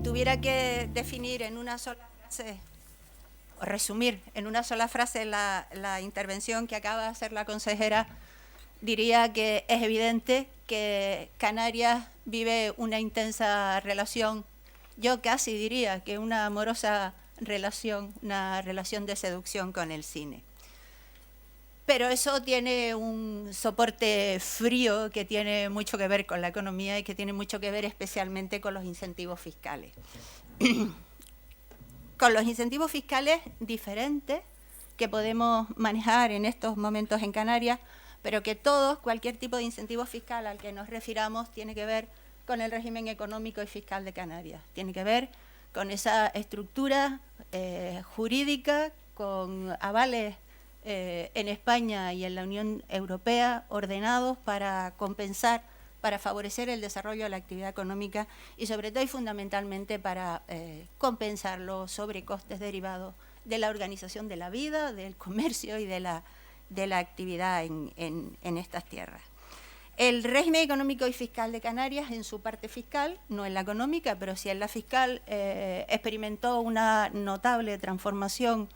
tuviera que definir en una sola frase, o resumir en una sola frase la intervención que acaba de hacer la consejera, diría que es evidente que Canarias vive una intensa relación, yo casi diría que una amorosa relación, una relación de seducción con el cine. Pero eso tiene un soporte frío que tiene mucho que ver con la economía y que tiene mucho que ver especialmente con los incentivos fiscales. Con los incentivos fiscales diferentes que podemos manejar en estos momentos en Canarias, pero que cualquier tipo de incentivo fiscal al que nos refiramos, tiene que ver con el régimen económico y fiscal de Canarias. Tiene que ver con esa estructura jurídica, con avales en España y en la Unión Europea ordenados para compensar, para favorecer el desarrollo de la actividad económica y sobre todo y fundamentalmente para compensar los sobrecostes derivados de la organización de la vida, del comercio y de la actividad en estas tierras. El régimen económico y fiscal de Canarias, en su parte fiscal, no en la económica, pero sí en la fiscal, experimentó una notable transformación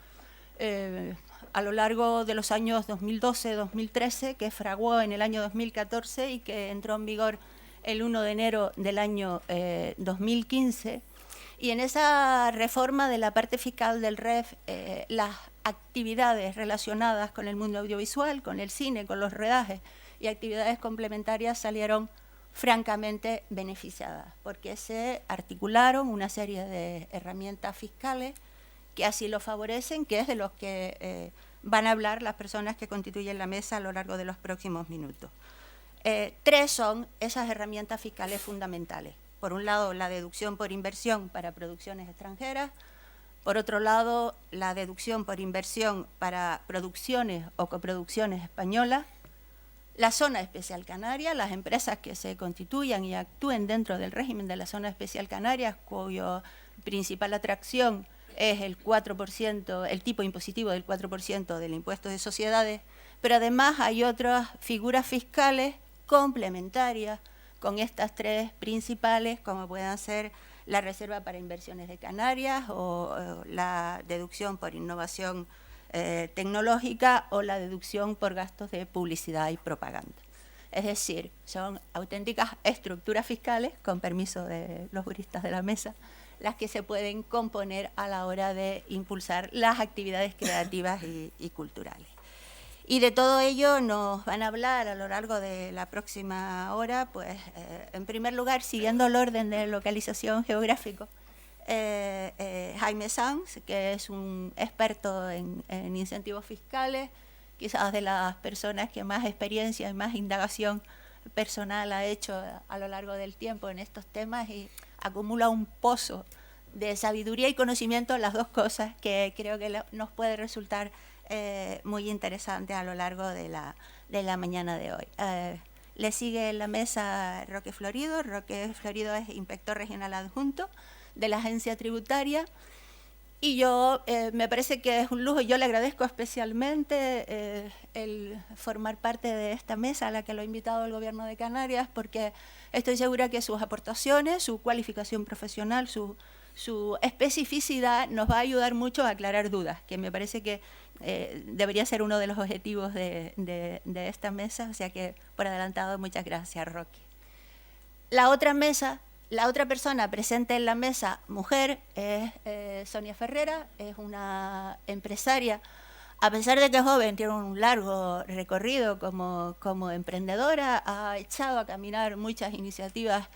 a lo largo de los años 2012-2013, que fraguó en el año 2014 y que entró en vigor el 1 de enero del año 2015. Y en esa reforma de la parte fiscal del REF, las actividades relacionadas con el mundo audiovisual, con el cine, con los rodajes y actividades complementarias salieron francamente beneficiadas, porque se articularon una serie de herramientas fiscales que así lo favorecen, que es de los que van a hablar las personas que constituyen la mesa a lo largo de los próximos minutos. Tres son esas herramientas fiscales fundamentales. Por un lado, la deducción por inversión para producciones extranjeras. Por otro lado, la deducción por inversión para producciones o coproducciones españolas. La zona especial canaria, las empresas que se constituyan y actúen dentro del régimen de la zona especial Canarias, cuya principal atracción es el 4%, el tipo impositivo del 4% del impuesto de sociedades, pero además hay otras figuras fiscales complementarias con estas tres principales, como puedan ser la reserva para inversiones de Canarias o la deducción por innovación tecnológica o la deducción por gastos de publicidad y propaganda. Es decir, son auténticas estructuras fiscales, con permiso de los juristas de la mesa, las que se pueden componer a la hora de impulsar las actividades creativas y culturales. Y de todo ello nos van a hablar a lo largo de la próxima hora, pues en primer lugar, siguiendo el orden de localización geográfico, Jaime Sanz, que es un experto en incentivos fiscales, quizás de las personas que más experiencia y más indagación personal ha hecho a lo largo del tiempo en estos temas y acumula un pozo de sabiduría y conocimiento, las dos cosas, que creo que nos puede resultar muy interesante a lo largo de la mañana de hoy. Le sigue en la mesa Roque Florido. Roque Florido es inspector regional adjunto de la agencia tributaria y yo me parece que es un lujo, yo le agradezco especialmente el formar parte de esta mesa a la que lo ha invitado el Gobierno de Canarias, porque estoy segura que sus aportaciones, su cualificación profesional, su especificidad nos va a ayudar mucho a aclarar dudas, que me parece que debería ser uno de los objetivos de esta mesa, o sea que por adelantado muchas gracias, Roque. La otra persona presente en la mesa, mujer, es Sonia Ferrera, es una empresaria, a pesar de que es joven, tiene un largo recorrido como emprendedora, ha echado a caminar muchas iniciativas,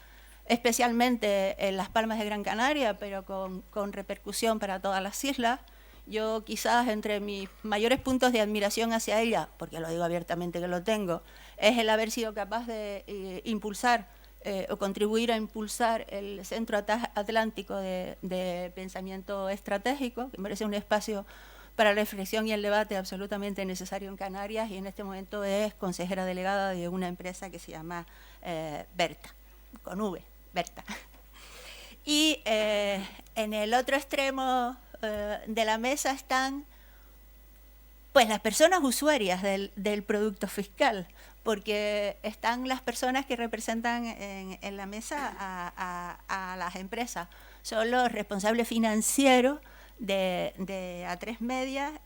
especialmente en Las Palmas de Gran Canaria, pero con repercusión para todas las islas. Yo quizás entre mis mayores puntos de admiración hacia ella, porque lo digo abiertamente que lo tengo, es el haber sido capaz de impulsar o contribuir a impulsar el Centro Atlántico de Pensamiento Estratégico, que merece un espacio para la reflexión y el debate absolutamente necesario en Canarias, y en este momento es consejera delegada de una empresa que se llama Berta, con V, Berta. Y en el otro extremo de la mesa están pues las personas usuarias del producto fiscal, porque están las personas que representan en la mesa a las empresas. son los responsables financieros de A3 Media,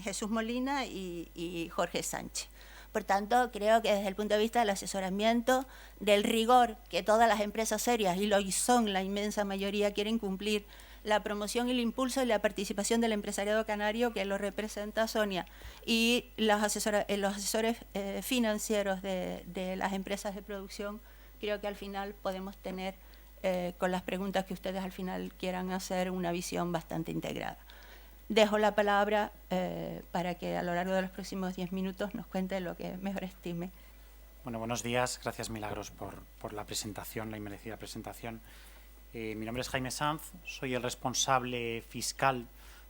Jesús Molina y Jorge Sánchez. Por tanto, creo que desde el punto de vista del asesoramiento, del rigor que todas las empresas serias, y lo son la inmensa mayoría, quieren cumplir, la promoción y el impulso y la participación del empresariado canario, que lo representa Sonia, y los asesores financieros de las empresas de producción, creo que al final podemos tener, con las preguntas que ustedes al final quieran hacer, una visión bastante integrada. Dejo la palabra para que a lo largo de los próximos 10 minutos nos cuente lo que mejor estime. Bueno, buenos días. Gracias, Milagros, por la presentación, la inmerecida presentación. Mi nombre es Jaime Sanz, soy el responsable fiscal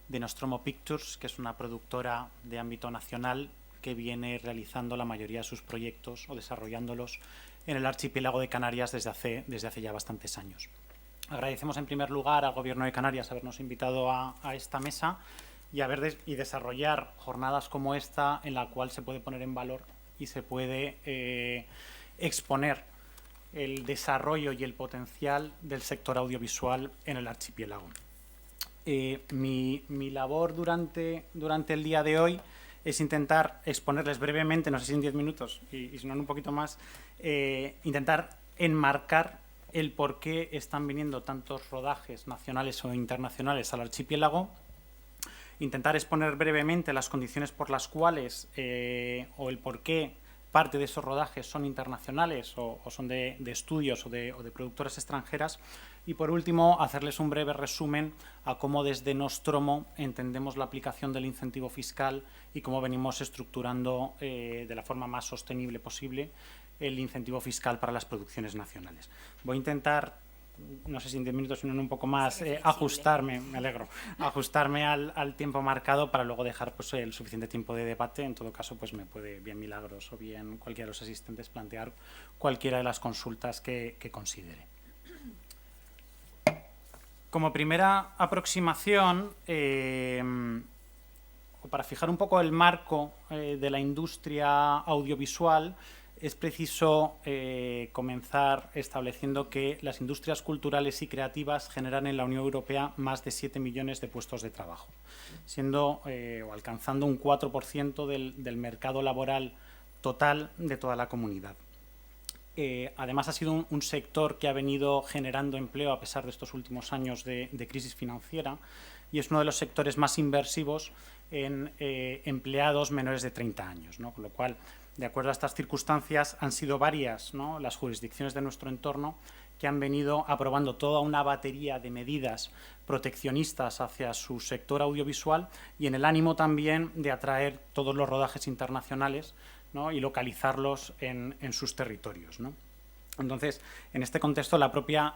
de Nostromo Pictures, que es una productora de ámbito nacional que viene realizando la mayoría de sus proyectos o desarrollándolos en el archipiélago de Canarias desde hace ya bastantes años. Agradecemos en primer lugar al Gobierno de Canarias habernos invitado a esta mesa y desarrollar jornadas como esta, en la cual se puede poner en valor y se puede exponer el desarrollo y el potencial del sector audiovisual en el archipiélago. Mi labor durante el día de hoy es intentar exponerles brevemente, no sé si en 10 minutos y si no en un poquito más, intentar enmarcar el por qué están viniendo tantos rodajes nacionales o internacionales al archipiélago, intentar exponer brevemente las condiciones por las cuales o el por qué parte de esos rodajes son internacionales o son de estudios o de productoras extranjeras, y por último hacerles un breve resumen a cómo desde Nostromo entendemos la aplicación del incentivo fiscal y cómo venimos estructurando de la forma más sostenible posible el incentivo fiscal para las producciones nacionales. Voy a intentar, no sé si en 10 minutos, sino en un poco más, ajustarme, me alegro, ajustarme al tiempo marcado para luego dejar pues, el suficiente tiempo de debate. En todo caso, pues me puede, bien Milagros o bien cualquiera de los asistentes, plantear cualquiera de las consultas que considere. Como primera aproximación, para fijar un poco el marco de la industria audiovisual, es preciso comenzar estableciendo que las industrias culturales y creativas generan en la Unión Europea más de 7 millones de puestos de trabajo, siendo o alcanzando un 4% del mercado laboral total de toda la comunidad. Además, ha sido un sector que ha venido generando empleo a pesar de estos últimos años de crisis financiera, y es uno de los sectores más inversivos en empleados menores de 30 años, ¿no? Con lo cual, de acuerdo a estas circunstancias, han sido varias, ¿no?, las jurisdicciones de nuestro entorno que han venido aprobando toda una batería de medidas proteccionistas hacia su sector audiovisual, y en el ánimo también de atraer todos los rodajes internacionales, ¿no?, y localizarlos en sus territorios, ¿no? Entonces, en este contexto, la propia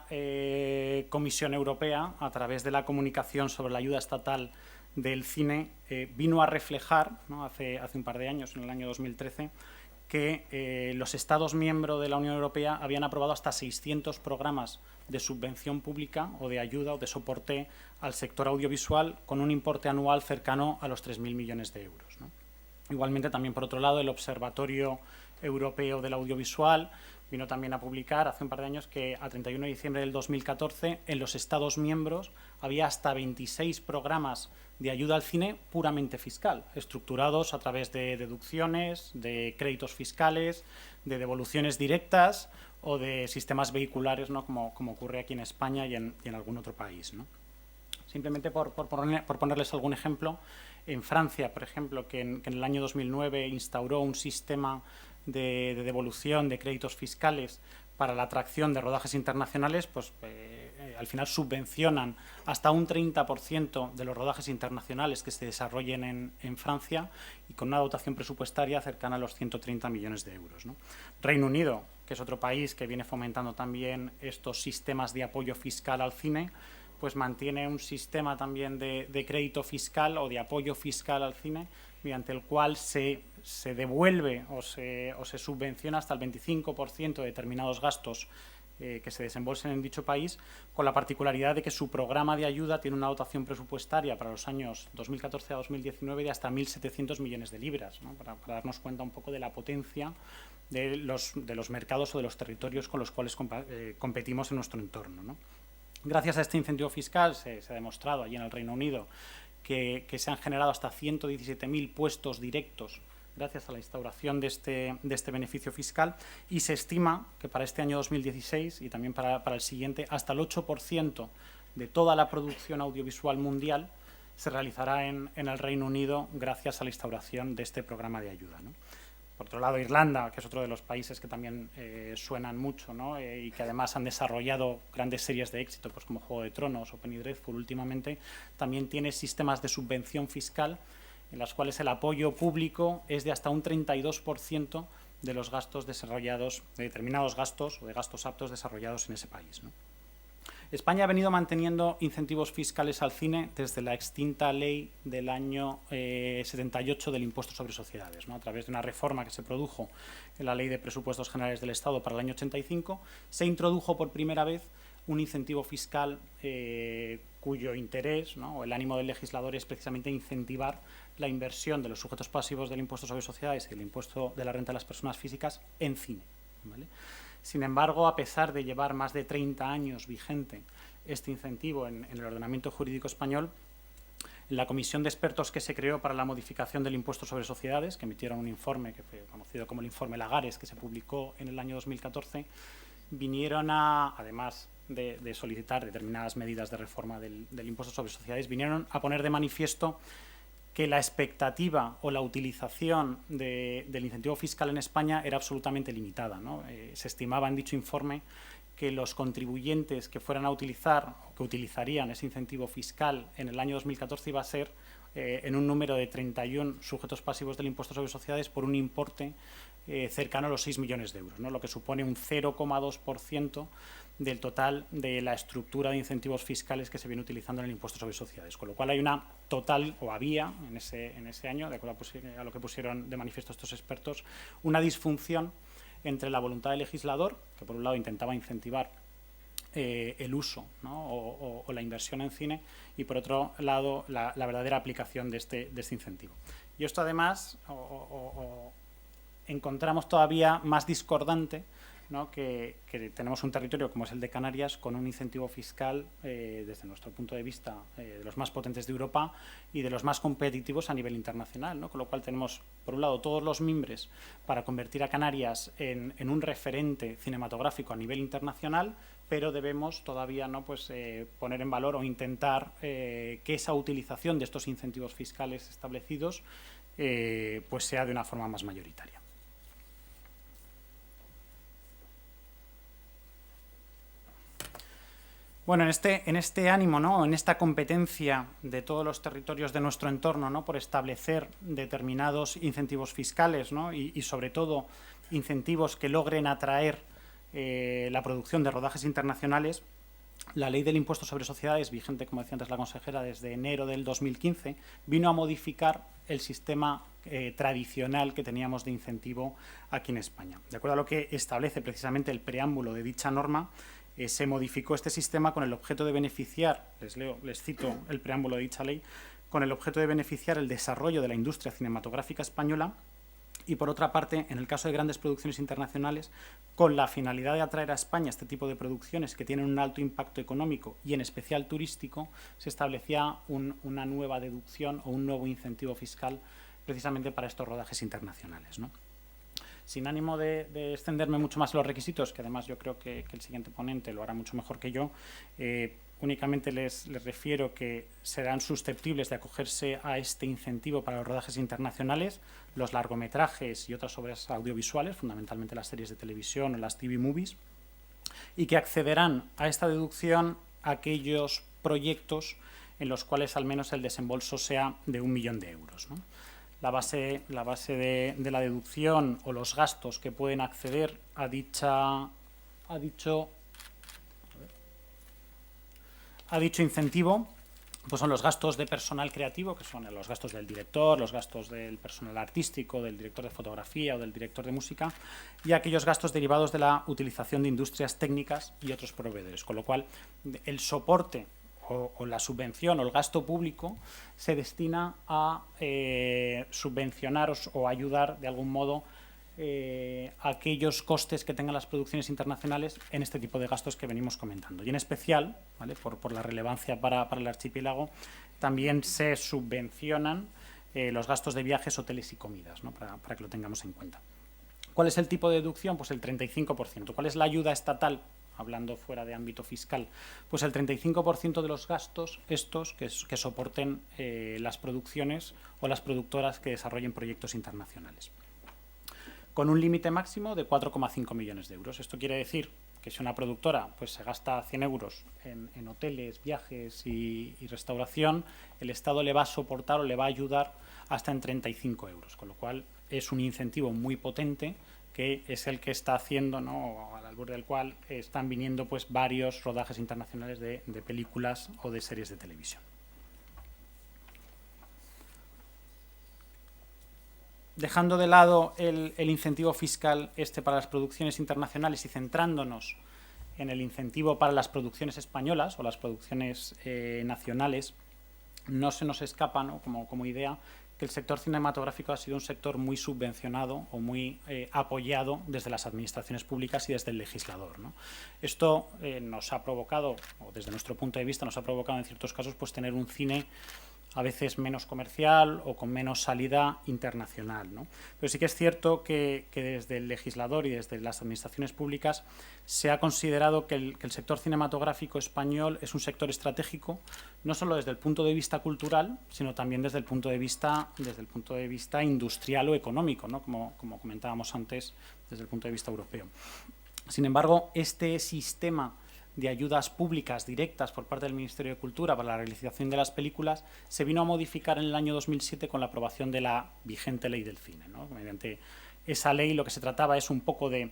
Comisión Europea, a través de la comunicación sobre la ayuda estatal del cine, vino a reflejar, ¿no?, hace un par de años, en el año 2013, que los Estados miembros de la Unión Europea habían aprobado hasta 600 programas de subvención pública o de ayuda o de soporte al sector audiovisual, con un importe anual cercano a los 3.000 millones de euros, ¿no? Igualmente, también por otro lado, el Observatorio Europeo del Audiovisual vino también a publicar hace un par de años que a 31 de diciembre del 2014 en los Estados miembros había hasta 26 programas de ayuda al cine puramente fiscal, estructurados a través de deducciones, de créditos fiscales, de devoluciones directas o de sistemas vehiculares, ¿no?, como ocurre aquí en España y en algún otro país, ¿no? Simplemente por ponerles algún ejemplo, en Francia, por ejemplo, que en el año 2009 instauró un sistema de devolución de créditos fiscales para la atracción de rodajes internacionales, pues al final subvencionan hasta un 30% de los rodajes internacionales que se desarrollen en Francia, y con una dotación presupuestaria cercana a los 130 millones de euros, ¿no? Reino Unido, que es otro país que viene fomentando también estos sistemas de apoyo fiscal al cine, pues mantiene un sistema también de crédito fiscal o de apoyo fiscal al cine, mediante el cual se devuelve o se subvenciona hasta el 25% de determinados gastos que se desembolsen en dicho país, con la particularidad de que su programa de ayuda tiene una dotación presupuestaria para los años 2014 a 2019 de hasta 1.700 millones de libras, ¿no?, para darnos cuenta un poco de la potencia de los mercados o de los territorios con los cuales competimos en nuestro entorno, ¿no? Gracias a este incentivo fiscal se ha demostrado allí en el Reino Unido que se han generado hasta 117.000 puestos directos gracias a la instauración de este beneficio fiscal, y se estima que para este año 2016 y también para el siguiente, hasta el 8% de toda la producción audiovisual mundial se realizará en el Reino Unido gracias a la instauración de este programa de ayuda, ¿no? Por otro lado, Irlanda, que es otro de los países que también suenan mucho, ¿no? Y que además han desarrollado grandes series de éxito, pues como Juego de Tronos o Penny Dreadful últimamente, también tiene sistemas de subvención fiscal en las cuales el apoyo público es de hasta un 32% de los gastos desarrollados, de determinados gastos o de gastos aptos desarrollados en ese país, ¿no? España ha venido manteniendo incentivos fiscales al cine desde la extinta ley del año 78 del impuesto sobre sociedades, ¿no? A través de una reforma que se produjo en la Ley de Presupuestos Generales del Estado para el año 85, se introdujo por primera vez un incentivo fiscal cuyo interés, ¿no?, o el ánimo del legislador es precisamente incentivar la inversión de los sujetos pasivos del impuesto sobre sociedades y el impuesto de la renta de las personas físicas en cine, ¿vale? Sin embargo, a pesar de llevar más de 30 años vigente este incentivo en el ordenamiento jurídico español, la comisión de expertos que se creó para la modificación del impuesto sobre sociedades, que emitieron un informe que fue conocido como el informe Lagares, que se publicó en el año 2014, vinieron además de solicitar determinadas medidas de reforma del impuesto sobre sociedades, vinieron a poner de manifiesto que la expectativa o la utilización del incentivo fiscal en España era absolutamente limitada, ¿no? Se estimaba en dicho informe que los contribuyentes que fueran a utilizar o que utilizarían ese incentivo fiscal en el año 2014 iba a ser en un número de 31 sujetos pasivos del impuesto sobre sociedades por un importe cercano a los 6 millones de euros, ¿no? Lo que supone un 0,2% del total de la estructura de incentivos fiscales que se viene utilizando en el impuesto sobre sociedades, con lo cual hay una total, o había en ese año, de acuerdo a lo que pusieron de manifiesto estos expertos, una disfunción entre la voluntad del legislador, que por un lado intentaba incentivar el uso, ¿no?, o la inversión en cine, y por otro lado la verdadera aplicación de este incentivo. Y esto además encontramos todavía más discordante, ¿no?, que tenemos un territorio como es el de Canarias con un incentivo fiscal desde nuestro punto de vista de los más potentes de Europa y de los más competitivos a nivel internacional, ¿no? Con lo cual tenemos, por un lado, todos los mimbres para convertir a Canarias en un referente cinematográfico a nivel internacional, pero debemos todavía, ¿no?, pues, poner en valor o intentar que esa utilización de estos incentivos fiscales establecidos pues sea de una forma más mayoritaria. Bueno, en este ánimo, ¿no?, en esta competencia de todos los territorios de nuestro entorno, ¿no?, por establecer determinados incentivos fiscales, ¿no?, y sobre todo incentivos que logren atraer la producción de rodajes internacionales, la ley del impuesto sobre sociedades, vigente, como decía antes la consejera, desde enero del 2015, vino a modificar el sistema tradicional que teníamos de incentivo aquí en España. De acuerdo a lo que establece precisamente el preámbulo de dicha norma, se modificó este sistema con el objeto de beneficiar, les cito el preámbulo de dicha ley, con el objeto de beneficiar el desarrollo de la industria cinematográfica española y, por otra parte, en el caso de grandes producciones internacionales, con la finalidad de atraer a España este tipo de producciones que tienen un alto impacto económico y en especial turístico, se establecía una nueva deducción o un nuevo incentivo fiscal precisamente para estos rodajes internacionales, ¿no? Sin ánimo de extenderme mucho más en los requisitos, que además yo creo que el siguiente ponente lo hará mucho mejor que yo, únicamente les refiero que serán susceptibles de acogerse a este incentivo para los rodajes internacionales los largometrajes y otras obras audiovisuales, fundamentalmente las series de televisión o las TV movies, y que accederán a esta deducción aquellos proyectos en los cuales al menos el desembolso sea de 1 millón de euros, ¿no? La base de la deducción o los gastos que pueden acceder a dicho incentivo, pues son los gastos de personal creativo, que son los gastos del director, los gastos del personal artístico, del director de fotografía o del director de música, y aquellos gastos derivados de la utilización de industrias técnicas y otros proveedores, con lo cual el soporte o la subvención o el gasto público se destina a subvencionar o ayudar de algún modo aquellos costes que tengan las producciones internacionales en este tipo de gastos que venimos comentando. Y en especial, ¿vale?, por la relevancia para el archipiélago, también se subvencionan los gastos de viajes, hoteles y comidas, ¿no?, para que lo tengamos en cuenta. ¿Cuál es el tipo de deducción? Pues el 35%. ¿Cuál es la ayuda estatal? Hablando fuera de ámbito fiscal, pues el 35% de los gastos estos que soporten las producciones o las productoras que desarrollen proyectos internacionales, con un límite máximo de 4,5 millones de euros. Esto quiere decir que si una productora pues se gasta 100 euros en hoteles, viajes y restauración, el Estado le va a soportar o le va a ayudar hasta en 35 euros, con lo cual es un incentivo muy potente que es el que está haciendo, ¿no?, al albur del cual están viniendo pues varios rodajes internacionales de películas o de series de televisión. Dejando de lado el incentivo fiscal para las producciones internacionales y centrándonos en el incentivo para las producciones españolas o las producciones nacionales, no se nos escapa, ¿no?, como idea, que el sector cinematográfico ha sido un sector muy subvencionado o muy apoyado desde las administraciones públicas y desde el legislador, ¿no? Esto nos ha provocado, o desde nuestro punto de vista, nos ha provocado en ciertos casos pues tener un cine a veces menos comercial o con menos salida internacional, ¿no? Pero sí que es cierto que desde el legislador y desde las administraciones públicas se ha considerado que el sector cinematográfico español es un sector estratégico, no solo desde el punto de vista cultural, sino también desde el punto de vista industrial o económico, ¿no?, como comentábamos antes, desde el punto de vista europeo. Sin embargo, este sistema de ayudas públicas directas por parte del Ministerio de Cultura para la realización de las películas se vino a modificar en el año 2007 con la aprobación de la vigente Ley del Cine, ¿no? Mediante esa ley lo que se trataba es un poco de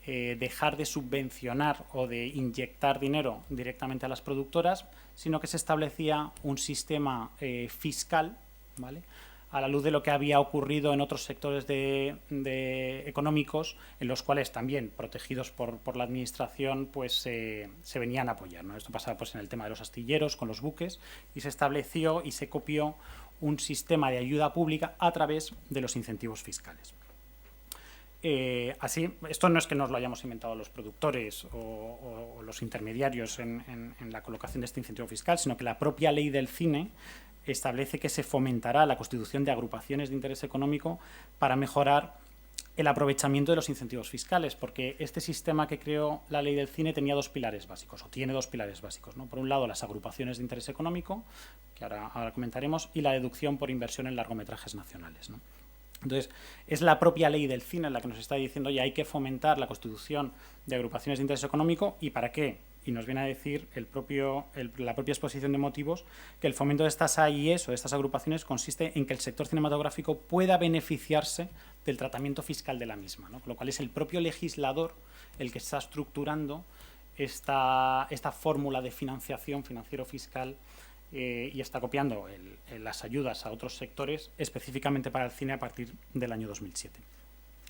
dejar de subvencionar o de inyectar dinero directamente a las productoras, sino que se establecía un sistema fiscal, ¿vale?, a la luz de lo que había ocurrido en otros sectores económicos, en los cuales también, protegidos por la administración, pues se venían a apoyar, ¿no? Esto pasaba pues en el tema de los astilleros, con los buques, y se estableció y se copió un sistema de ayuda pública a través de los incentivos fiscales. Así, esto no es que nos lo hayamos inventado los productores o los intermediarios en la colocación de este incentivo fiscal, sino que la propia ley del cine establece que se fomentará la constitución de agrupaciones de interés económico para mejorar el aprovechamiento de los incentivos fiscales, porque este sistema que creó la ley del cine tenía dos pilares básicos, o tiene dos pilares básicos, ¿no? Por un lado, las agrupaciones de interés económico, que ahora comentaremos, y la deducción por inversión en largometrajes nacionales, ¿no? Entonces, es la propia ley del cine la que nos está diciendo ya hay que fomentar la constitución de agrupaciones de interés económico. ¿Y para qué? Y nos viene a decir la propia exposición de motivos que el fomento de estas AIEs o de estas agrupaciones consiste en que el sector cinematográfico pueda beneficiarse del tratamiento fiscal de la misma, ¿no? Con lo cual es el propio legislador el que está estructurando esta fórmula de financiación financiero-fiscal y está copiando las ayudas a otros sectores específicamente para el cine a partir del año 2007.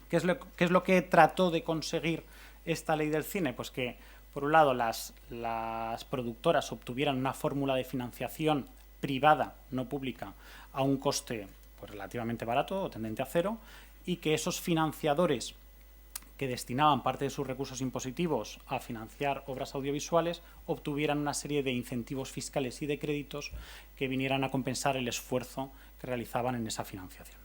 ¿Qué es lo que trató de conseguir esta ley del cine? Pues que, por un lado, las productoras obtuvieran una fórmula de financiación privada, no pública, a un coste pues relativamente barato o tendente a cero, y que esos financiadores que destinaban parte de sus recursos impositivos a financiar obras audiovisuales obtuvieran una serie de incentivos fiscales y de créditos que vinieran a compensar el esfuerzo que realizaban en esa financiación.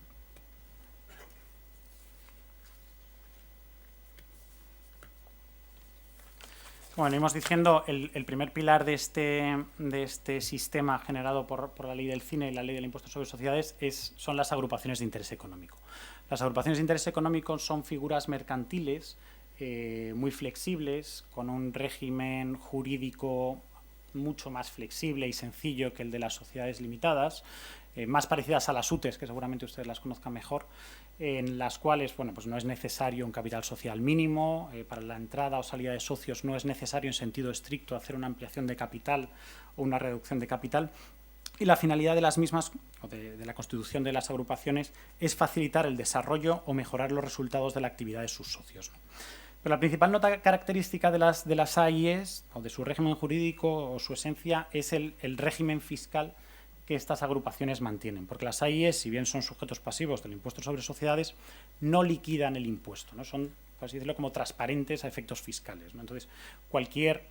Como venimos diciendo, el primer pilar de este sistema generado por la ley del cine y la ley del impuesto sobre sociedades son las agrupaciones de interés económico. Las agrupaciones de interés económico son figuras mercantiles muy flexibles, con un régimen jurídico mucho más flexible y sencillo que el de las sociedades limitadas, más parecidas a las UTEs, que seguramente ustedes las conozcan mejor, en las cuales pues no es necesario un capital social mínimo, para la entrada o salida de socios no es necesario en sentido estricto hacer una ampliación de capital o una reducción de capital, y la finalidad de las mismas, o de la constitución de las agrupaciones, es facilitar el desarrollo o mejorar los resultados de la actividad de sus socios, ¿no? Pero la principal nota característica de las AIEs, o de su régimen jurídico o su esencia, es el régimen fiscal que estas agrupaciones mantienen, porque las AIE, si bien son sujetos pasivos del impuesto sobre sociedades, no liquidan el impuesto, ¿no? Son, por así decirlo, como transparentes a efectos fiscales, ¿no? Entonces, cualquier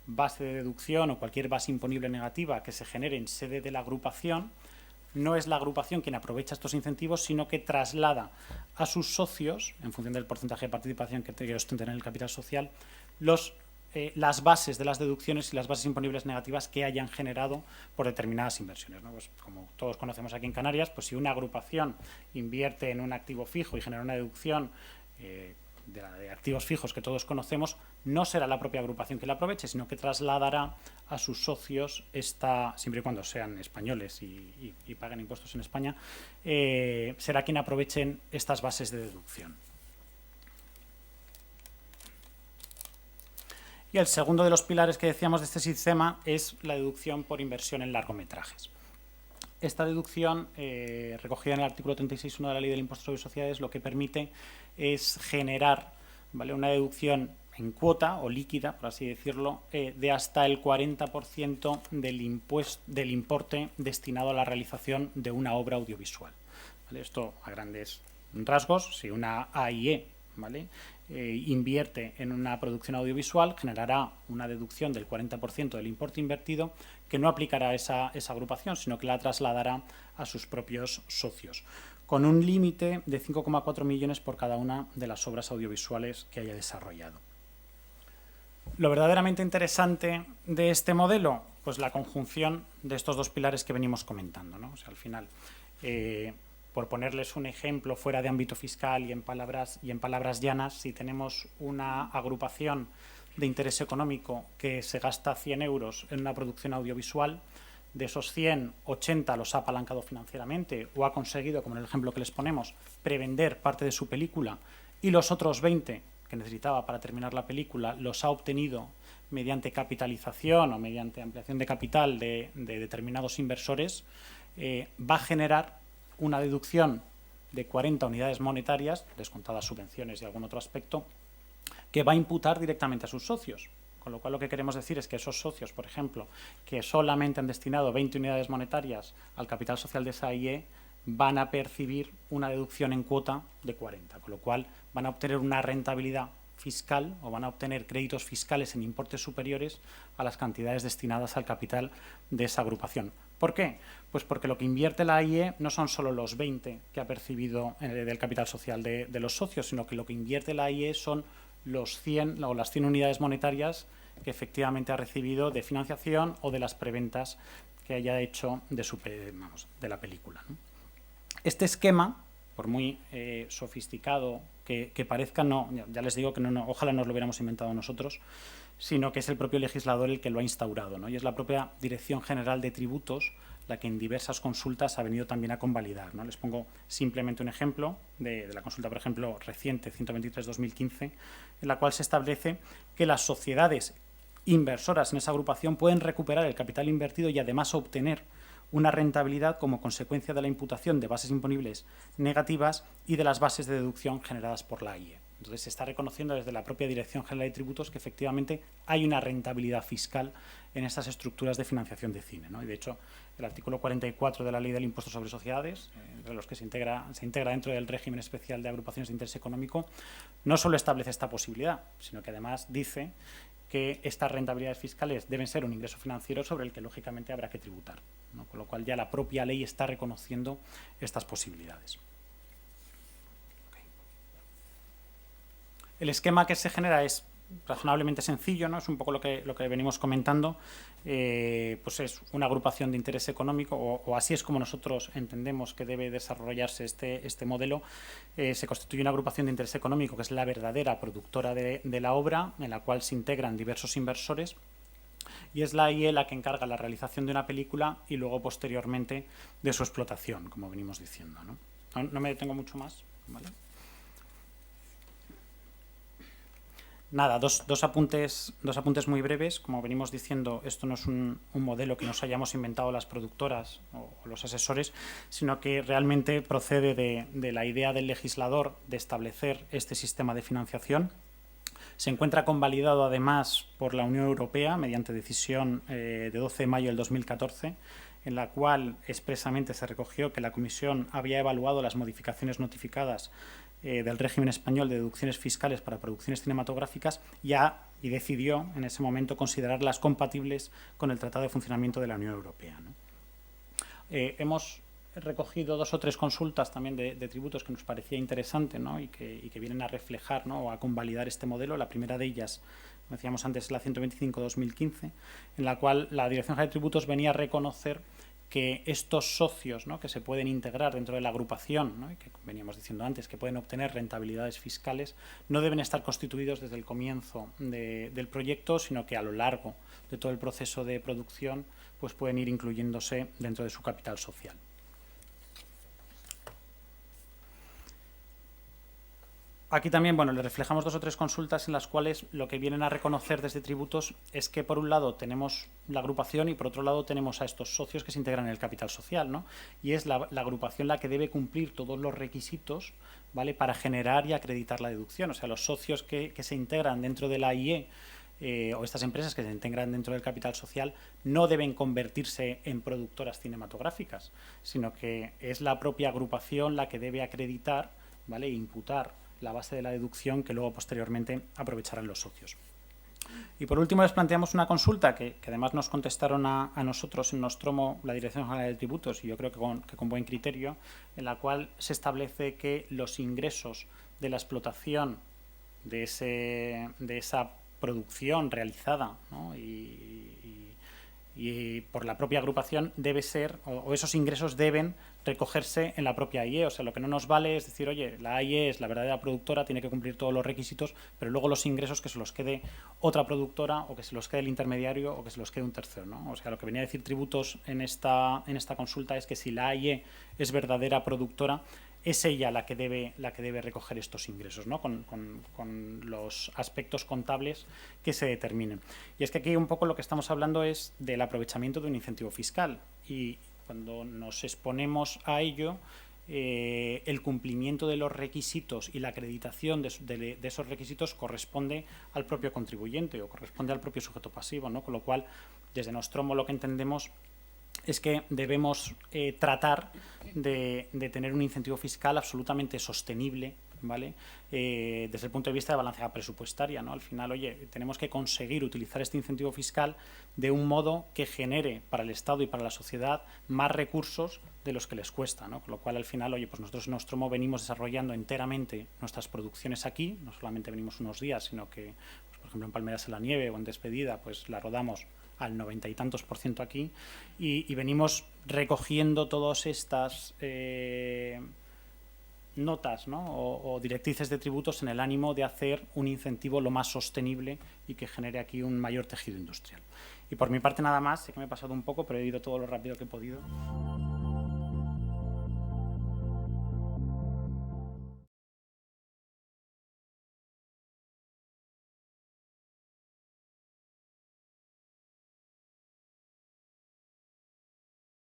base de deducción o cualquier base imponible negativa que se genere en sede de la agrupación, no es la agrupación quien aprovecha estos incentivos, sino que traslada a sus socios, en función del porcentaje de participación que ostenten en el capital social, las bases de las deducciones y las bases imponibles negativas que hayan generado por determinadas inversiones, ¿no? Pues, como todos conocemos aquí en Canarias, pues si una agrupación invierte en un activo fijo y genera una deducción de activos fijos que todos conocemos, no será la propia agrupación que la aproveche, sino que trasladará a sus socios siempre y cuando sean españoles y paguen impuestos en España, será quien aprovechen estas bases de deducción. Y el segundo de los pilares que decíamos de este sistema es la deducción por inversión en largometrajes. Esta deducción, recogida en el artículo 36.1 de la Ley del Impuesto sobre Sociedades, lo que permite es generar, ¿vale?, una deducción en cuota o líquida, por así decirlo, de hasta el 40% del importe destinado a la realización de una obra audiovisual, ¿vale? Esto, a grandes rasgos, si una AIE, ¿vale?, invierte en una producción audiovisual, generará una deducción del 40% del importe invertido que no aplicará a esa agrupación, sino que la trasladará a sus propios socios, con un límite de 5,4 millones por cada una de las obras audiovisuales que haya desarrollado. Lo verdaderamente interesante de este modelo, pues la conjunción de estos dos pilares que venimos comentando, ¿no? O sea, al final, por ponerles un ejemplo fuera de ámbito fiscal y en palabras llanas, si tenemos una agrupación de interés económico que se gasta 100 euros en una producción audiovisual, de esos 100, 80 los ha apalancado financieramente o ha conseguido, como en el ejemplo que les ponemos, prevender parte de su película, y los otros 20 que necesitaba para terminar la película los ha obtenido mediante capitalización o mediante ampliación de capital de determinados inversores, va a generar una deducción de 40 unidades monetarias, descontadas subvenciones y algún otro aspecto, que va a imputar directamente a sus socios. Con lo cual lo que queremos decir es que esos socios, por ejemplo, que solamente han destinado 20 unidades monetarias al capital social de esa AIE, van a percibir una deducción en cuota de 40, con lo cual van a obtener una rentabilidad fiscal o van a obtener créditos fiscales en importes superiores a las cantidades destinadas al capital de esa agrupación. ¿Por qué? Pues porque lo que invierte la AIE no son solo los 20 que ha percibido del capital social de los socios, sino que lo que invierte la AIE son los 100 o las 100 unidades monetarias que efectivamente ha recibido de financiación o de las preventas que haya hecho de la película, ¿no? Este esquema, por muy sofisticado que parezca, ya les digo que ojalá nos lo hubiéramos inventado nosotros, sino que es el propio legislador el que lo ha instaurado, ¿no? Y es la propia Dirección General de Tributos la que en diversas consultas ha venido también a convalidar, ¿no? Les pongo simplemente un ejemplo de la consulta, por ejemplo, reciente, 123/2015, en la cual se establece que las sociedades inversoras en esa agrupación pueden recuperar el capital invertido y además obtener una rentabilidad como consecuencia de la imputación de bases imponibles negativas y de las bases de deducción generadas por la AIE. Entonces se está reconociendo desde la propia Dirección General de Tributos que efectivamente hay una rentabilidad fiscal en estas estructuras de financiación de cine, ¿no? Y de hecho el artículo 44 de la Ley del Impuesto sobre Sociedades, entre los que se integra dentro del régimen especial de agrupaciones de interés económico, no solo establece esta posibilidad, sino que además dice que estas rentabilidades fiscales deben ser un ingreso financiero sobre el que lógicamente habrá que tributar, ¿no? Con lo cual ya la propia ley está reconociendo estas posibilidades. El esquema que se genera es razonablemente sencillo, ¿no? Es un poco lo que venimos comentando. Pues es una agrupación de interés económico, o así es como nosotros entendemos que debe desarrollarse este modelo. Se constituye una agrupación de interés económico que es la verdadera productora de la obra, en la cual se integran diversos inversores, y es la AIE la que encarga la realización de una película y luego posteriormente de su explotación, como venimos diciendo, ¿no? No me detengo mucho más, ¿vale? Nada, dos apuntes muy breves. Como venimos diciendo, esto no es un modelo que nos hayamos inventado las productoras o los asesores, sino que realmente procede de la idea del legislador de establecer este sistema de financiación. Se encuentra convalidado además por la Unión Europea mediante decisión de 12 de mayo del 2014, en la cual expresamente se recogió que la Comisión había evaluado las modificaciones notificadas del régimen español de deducciones fiscales para producciones cinematográficas y decidió en ese momento considerarlas compatibles con el Tratado de Funcionamiento de la Unión Europea, ¿no? Hemos recogido 2 o 3 consultas también de tributos que nos parecía interesante, ¿no? y que vienen a reflejar, ¿no? o a convalidar este modelo. La primera de ellas, como decíamos antes, es la 125-2015, en la cual la Dirección General de Tributos venía a reconocer que estos socios, ¿no? que se pueden integrar dentro de la agrupación, ¿no? y que veníamos diciendo antes, que pueden obtener rentabilidades fiscales, no deben estar constituidos desde el comienzo del proyecto, sino que a lo largo de todo el proceso de producción pues pueden ir incluyéndose dentro de su capital social. Aquí también, bueno, le reflejamos 2 o 3 consultas en las cuales lo que vienen a reconocer desde tributos es que por un lado tenemos la agrupación y por otro lado tenemos a estos socios que se integran en el capital social, ¿no? Y es la agrupación la que debe cumplir todos los requisitos, ¿vale? Para generar y acreditar la deducción. O sea, los socios que se integran dentro de la IE o estas empresas que se integran dentro del capital social no deben convertirse en productoras cinematográficas, sino que es la propia agrupación la que debe acreditar, ¿vale? E imputar la base de la deducción que luego posteriormente aprovecharán los socios. Y por último les planteamos una consulta que además nos contestaron a nosotros en Nostromo, la Dirección General de Tributos, y yo creo que con buen criterio, en la cual se establece que los ingresos de la explotación de esa producción realizada, ¿no? y por la propia agrupación debe ser, o esos ingresos deben recogerse en la propia IE. O sea, lo que no nos vale es decir, oye, la IE es la verdadera productora, tiene que cumplir todos los requisitos, pero luego los ingresos que se los quede otra productora, o que se los quede el intermediario, o que se los quede un tercero, ¿no? O sea, lo que venía a decir tributos en esta consulta es que si la IE es verdadera productora, es ella la que debe recoger estos ingresos, ¿no? con los aspectos contables que se determinen. Y es que aquí un poco lo que estamos hablando es del aprovechamiento de un incentivo fiscal, y cuando nos exponemos a ello, el cumplimiento de los requisitos y la acreditación de esos requisitos corresponde al propio contribuyente o corresponde al propio sujeto pasivo, ¿no? Con lo cual, desde Nostromo lo que entendemos es que debemos tratar de tener un incentivo fiscal absolutamente sostenible, ¿vale? Desde el punto de vista de balanza presupuestaria, ¿no? Al final, oye, tenemos que conseguir utilizar este incentivo fiscal de un modo que genere para el Estado y para la sociedad más recursos de los que les cuesta, ¿no? Con lo cual, al final, oye, pues nosotros en Nostromo venimos desarrollando enteramente nuestras producciones aquí, no solamente venimos unos días, sino que, pues, por ejemplo, en Palmeras en la Nieve o en Despedida, pues la rodamos al 90 y tantos % aquí, y venimos recogiendo todas estas notas, ¿no? o directrices de tributos en el ánimo de hacer un incentivo lo más sostenible y que genere aquí un mayor tejido industrial. Y por mi parte nada más, sé que me he pasado un poco, pero he ido todo lo rápido que he podido.